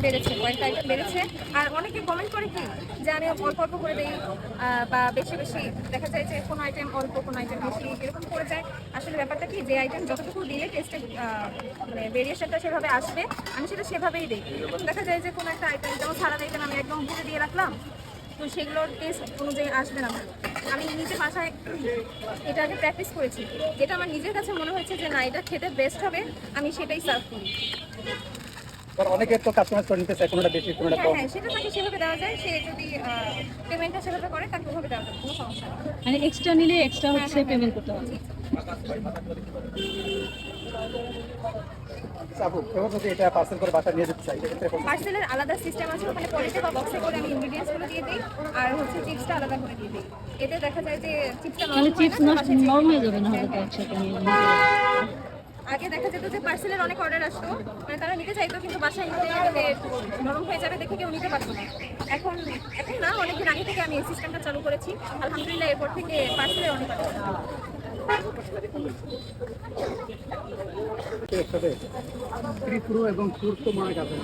বেড়েছে, কয়েকটা আইটেম বেড়েছে। আর অনেকে কমেন্ট করে কি যে আমি অল্প অল্প করে দিই বা বেশি বেশি, দেখা যায় যে কোনো আইটেম অল্প কোনো আইটেম বেশি এরকম করে যায়। আসলে ব্যাপারটা কি, যে আইটেম যতটুকু দিলে টেস্টে মানে ভেরিয়েশনটা সেভাবে আসবে, আমি সেটা সেভাবেই দিই। এখন দেখা যায় যে কোনো একটা আইটেম, যেমন সালাদ আইটেম আমি একদম উপরে দিয়ে রাখলাম, তো সেগুলোর টেস্ট অনুযায়ী আসবে না। আমি নিজে বাসায় এটা আগে প্র্যাকটিস করেছি, যেটা আমার নিজের কাছে মনে হয়েছে যে না, এটা খেতে বেস্ট হবে, আমি সেটাই সার্ভ করি। অনেকে তো কাস্টমাইজ করে নিতে চায়, কোনোটা বেশি কোনোটা হ্যাঁ কম। হ্যাঁ, সেটা তাকে সেভাবে দেওয়া যায়। সে যদি পেমেন্টটা সেভাবে করে, তাকে ওভাবে দেওয়া যায়, কোনো সমস্যা নেই। মানে এক্সট্রা নিলে এক্সট্রা হচ্ছে পেমেন্ট করতে হবে। আপু এবার যদি এটা পার্সেল করে বাসা নিয়ে যেতে চাই, সেক্ষেত্রে পার্সেলের আলাদা সিস্টেম আছে, ওখানে পলিতে বা বক্সে করে আমি ইনগ্রিডিয়েন্টসগুলো দিয়ে দিই, আর হচ্ছে চিপসটা আলাদা করে দিয়ে দিই। এতে দেখা যায় যে চিপসটা তাহলে চিপস নরম হয়ে যাবে না, হলে তো একসাথে নিয়ে নিতে হবে। আগে দেখা যেত যে পার্সেলের অনেক অর্ডার আসতো, মানে তারা নিতে চাইতো কিন্তু বাসায় নিতে গেলে নরম হয়ে যাবে দেখে কেউ নিতে পারতো না। এখন এখন না, অনেকদিন আগে থেকে আমি এই সিস্টেমটা চালু করেছি, আলহামদুলিল্লাহ। এরপর থেকে পার্সেলের অনেক অর্ডার ত্রিপুরা এবং সুর তো মনে কাছে